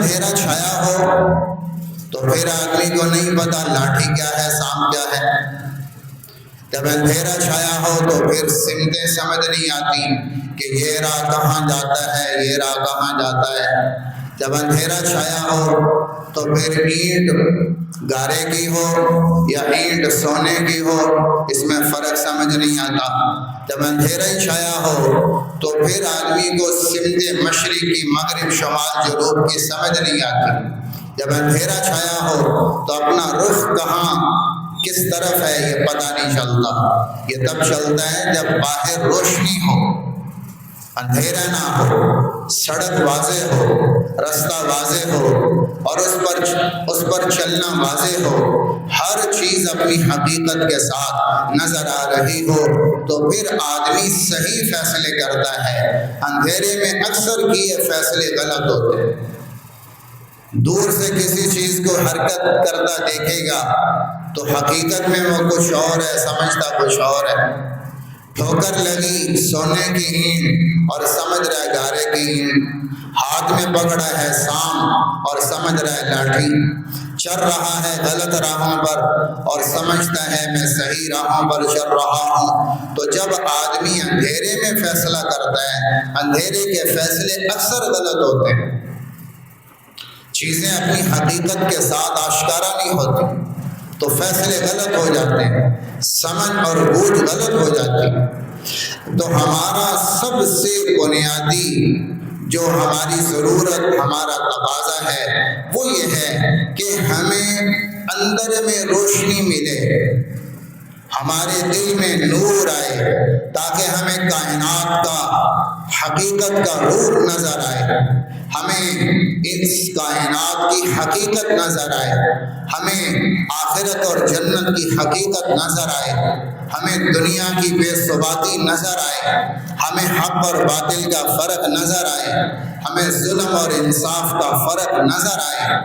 اندھیرا چھایا ہو تو پھر آدمی کو نہیں پتا لاٹھی کیا ہے سانپ کیا ہے۔ جب اندھیرا چھایا ہو تو پھر سمتیں سمجھ نہیں آتی کہ یہ راہ کہاں جاتا ہے، یہ راہ کہاں جاتا ہے۔ جب اندھیرا چھایا ہو تو پھر اینٹ گارے کی ہو یا اینٹ سونے کی ہو، اس میں فرق سمجھ نہیں آتا۔ جب اندھیرا ہی چھایا ہو تو پھر آدمی کو سمت مشرقی، مغرب، شمال، جنوب کی سمجھ نہیں آتی۔ جب اندھیرا چھایا ہو تو اپنا رخ کہاں کس طرف ہے یہ پتہ نہیں چلتا۔ یہ تب چلتا ہے جب باہر روشنی ہو، اندھیرا نہ ہو، سڑک واضح ہو، رستہ واضح ہو اور اس پر چلنا واضح ہو، ہر چیز اپنی حقیقت کے ساتھ نظر آ رہی ہو، تو پھر آدمی صحیح فیصلے کرتا ہے۔ اندھیرے میں اکثر کیے فیصلے غلط ہوتے ہیں۔ دور سے کسی چیز کو حرکت کرتا دیکھے گا تو حقیقت میں وہ کچھ اور ہے، سمجھتا کچھ اور ہے۔ ٹھوکر لگی سونے کی اینٹ اور سمجھ رہا ہے گارے کی اینٹ، ہاتھ میں پکڑا ہے سانپ اور سمجھ رہا ہے لاٹھی، چل رہا ہے غلط راہوں پر اور سمجھتا ہے میں صحیح راہوں پر چل رہا ہوں۔ تو جب آدمی اندھیرے میں فیصلہ کرتا ہے، اندھیرے کے فیصلے اکثر غلط ہوتے ہیں، چیزیں اپنی حقیقت کے ساتھ آشکارا نہیں ہوتی تو فیصلے غلط ہو جاتے ہیں، سمجھ اور بوجھ غلط ہو جاتی۔ تو ہمارا سب سے بنیادی جو ہماری ضرورت، ہمارا تقاضا ہے وہ یہ ہے کہ ہمیں اندر میں روشنی ملے، ہمارے دل میں نور آئے تاکہ ہمیں کائنات کا، حقیقت کا نور نظر آئے، ہمیں اس کائنات کی حقیقت نظر آئے، ہمیں آخرت اور جنت کی حقیقت نظر آئے، ہمیں دنیا کی بے ثباتی نظر آئے، ہمیں حق اور باطل کا فرق نظر آئے، ہمیں ظلم اور انصاف کا فرق نظر آئے،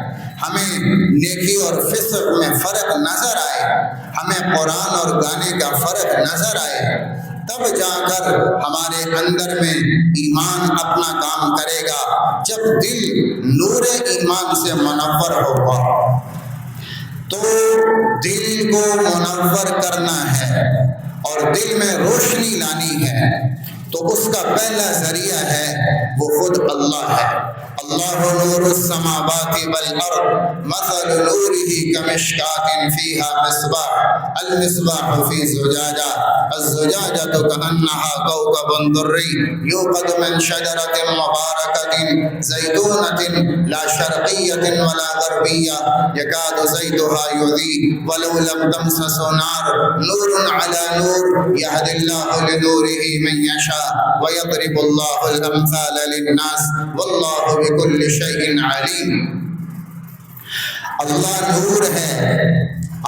ہمیں نیکی اور فسق میں فرق نظر آئے، ہمیں قرآن اور گانے کا فرق نظر آئے، تب جا کر ہمارے اندر میں ایمان اپنا کام کرے گا۔ جب دل نور ایمان سے منور ہوگا تو دل کو منور کرنا ہے اور دل میں روشنی لانی ہے، تو اس کا پہلا ذریعہ ہے وہ خود اللہ ہے۔ اللہ نور السماوات والارض مثل نورہ کمشکاۃ فیہا مصباح المصباح فی زجاجہ الزجاجۃ کأنہا کوکب درئی یوقد من شجرۃ مبارکۃ زیتونۃ لا شرقیۃ ولا غربیہ یکاد زیتها یضیء ولو لم تمسسہ نار نور علی نور یہدی اللہ لنورہ من یشاء ویضرب اللہ الامثال للناس واللہ بکل شیء علیم۔ اللہ نور ہے،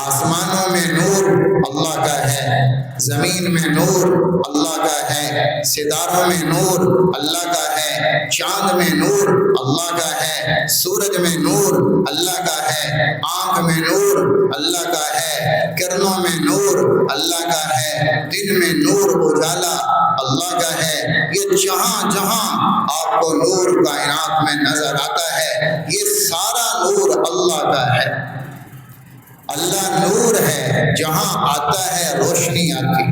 آسمانوں میں نور اللہ کا ہے، زمین میں نور اللہ کا ہے، ستاروں میں نور اللہ کا ہے، چاند میں نور اللہ کا ہے، سورج میں نور اللہ کا ہے، آنکھ میں نور اللہ کا ہے، کرنوں میں نور اللہ کا ہے، دن میں نور اجالا اللہ کا ہے۔ یہ جہاں جہاں آپ کو نور کائنات میں نظر آتا ہے، یہ سارا نور اللہ کا ہے۔ اللہ نور ہے، جہاں آتا ہے روشنی آتی،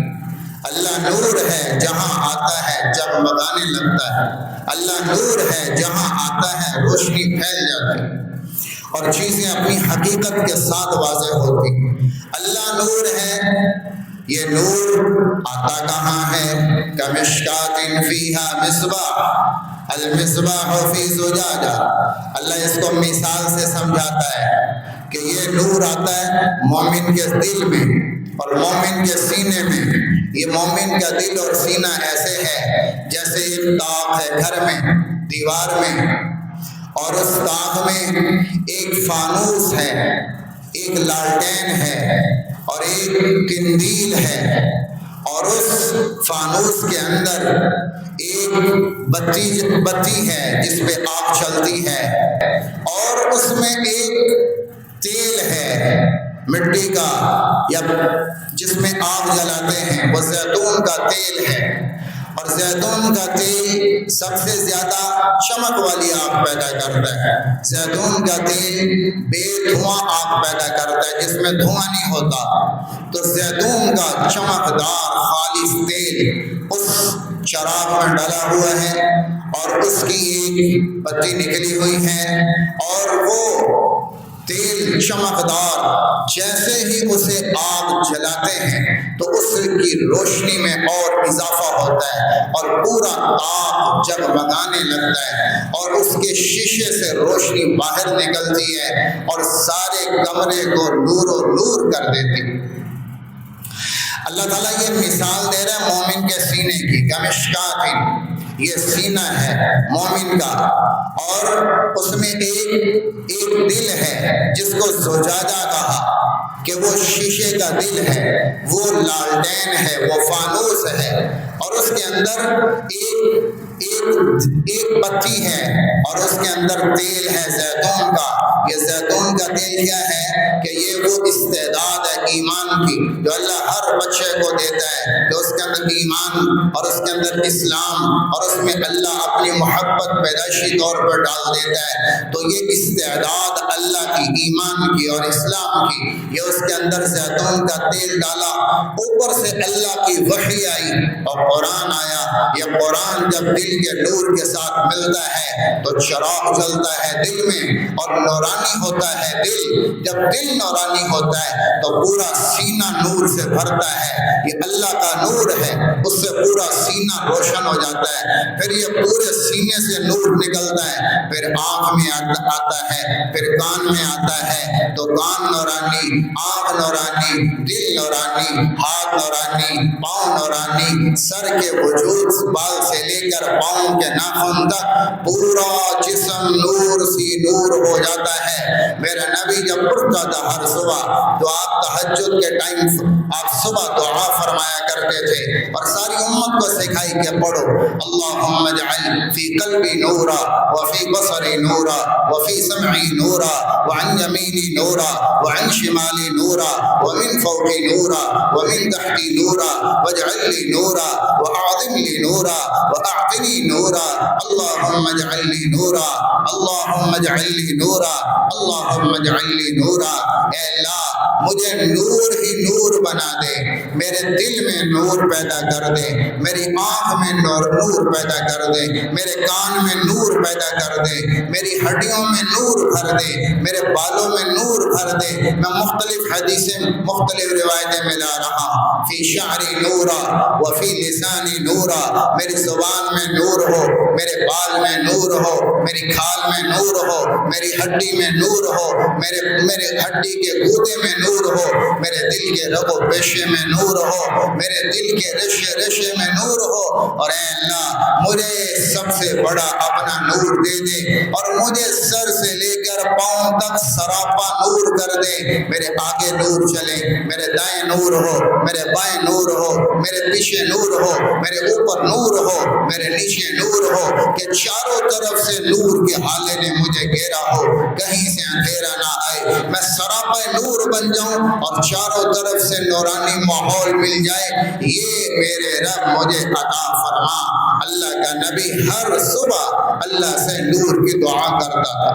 اللہ نور ہے جہاں آتا ہے جگمگانے لگتا ہے، اللہ نور ہے جہاں آتا ہے روشنی پھیل جاتی اور چیزیں اپنی حقیقت کے ساتھ واضح ہوتی۔ اللہ نور ہے، یہ نور آتا کہاں ہے؟ کمشکاۃ فیہا مصباح المصباح فی زجاجہ۔ اللہ اس کو مثال سے سمجھاتا ہے کہ یہ نور آتا ہے مومن کے دل میں اور مومن کے سینے میں۔ یہ مومن کا دل اور سینہ ایسے ہے جیسے ایک طاق ہے گھر میں، دیوار میں، اور اس طاق میں ایک فانوس ہے، ایک لالٹین ہے اور ایک قندیل ہے، اور اس فانوس کے اندر ایک بتی ہے جس پہ آگ چلتی ہے، اور اس میں ایک تیل ہے مٹی کا یا جس میں آگ جلاتے ہیں، وہ زیتون کا تیل ہے، اور زیتون کا تیل سب سے زیادہ چمک والی آگ پیدا کرتا ہے. زیتون کا تیل بے دھواں آگ پیدا کرتا ہے، جس میں دھواں نہیں ہوتا. تو زیتون کا چمکدار خالص تیل اس چراغ میں ڈلا ہوا ہے اور اس کی ایک پتی نکلی ہوئی ہے، اور وہ تیل چمکدار جیسے ہی اسے آگ جلاتے ہیں تو اس کی روشنی میں اور اضافہ ہوتا ہے، اور پورا آگ جگمگانے لگتا ہے اور اس کے شیشے سے روشنی باہر نکلتی ہے اور سارے کمرے کو نور و نور کر دیتی ہے. اللہ تعالیٰ یہ مثال دے رہا ہے مومن کے سینے کی. کمشکات، یہ سینہ ہے مومن کا، اور اس میں ایک دل ہے جس کو زجاجہ کہا کہ وہ شیشے کا دل ہے، وہ لالٹین ہے، وہ فانوس ہے، اور اس کے اندر ایک پتی ہے اور اس کے اندر تیل ہے زیتون کا. یہ زیتون کا تیل کیا ہے کہ یہ وہ استعداد ہے ایمان کی جو اللہ ہر بچے کو دیتا ہے کہ اس کے اندر ایمان اور اس کے اندر اسلام اور اس میں اللہ اپنی محبت پیدائشی طور پر ڈال دیتا ہے. تو یہ استعداد اللہ کی، ایمان کی اور اسلام کی، یہ اس کے اندر زیتون کا تیل ڈالا. اوپر سے اللہ کی وحی آئی اور قرآن آیا. یہ قرآن جب دل کے نور کے ساتھ ملتا ہے تو چراغ جلتا ہے دل میں اور نورانی ہوتا ہے دل. جب دل نورانی ہوتا ہے تو پورا سینہ نور سے بھرتا ہے. یہ اللہ کا نور ہے، اس سے پورا سینہ روشن ہو جاتا ہے. پھر یہ پورے سینے سے نور نکلتا ہے، پھر آنکھ میں آتا ہے، پھر کان میں آتا ہے تو کان نورانی، آنکھ نورانی، دل نورانی، ہاتھ نورانی، پاؤں نورانی، سر کے وجود بال سے لے کر پاؤں کے ناخن تک پورا جسم نور سی نور ہو جاتا ہے. میرا نبی جب اٹھتا تھا ہر صبح تو آپ تہجد کے ٹائم آپ صبح دعا فرمایا کرتے تھے اور ساری امت کو سکھائی کہ پڑھو اللہم اجعل فی قلبی نورا وفی بصری نورا وفی سمعی نورا وعن یمینی نورا وعن شمالی نورا ومن فوقی نورا ومن تحتی نورا واجعل لی نورا واعظم لی نورا واعطنی نورا اللہم اجعل لی نورا اللہم اجعل لی نورا اللہم اجعل لی نورا. اے اللہ مجھے نور ہی نور بنا دے، میرے دل میں نور پیدا کر دے، میری آنکھ میں نور پیدا کر دے، میرے کان میں نور پیدا کر دے، میری ہڈیوں میں نور بھر دے، میرے بالوں میں نور بھر دے. میں مختلف حدیثیں مختلف روایتیں ملا رہا ہوں. فی شعری نورا وفی لسانی نورا، میری زبان میں نور ہو، میرے بال میں نور ہو، میری کھال میں نور ہو، میری ہڈی میں نور ہو، میرے ہڈی کے گودے میں نور ہو، میرے دل کے رگ و پیشے میں نور ہو، میرے دل کے رشے میں نور ہو. اور اے اللہ مجھے سب سے بڑا اپنا نور دے دے اور مجھے سر سے لے کر پاؤں تک سراپا نور کر دے. میرے آگے نور چلے، میرے دائیں نور ہو، میرے بائیں نور ہو، میرے پیچھے نور ہو، میرے اوپر نور ہو، میرے نیچے نور ہو، کہ چاروں طرف سے نور کے حالے نے مجھے گھیرا ہو، کہیں سے اندھیرا نہ آئے. میں سراپا نور بن جاؤں اور چاروں طرف سے نورانی ماحول مل جائے. یہ میرے رب مجھے عطا فرما. اللہ کا نبی ہر صبح اللہ سے نور کی دعا کرتا تھا.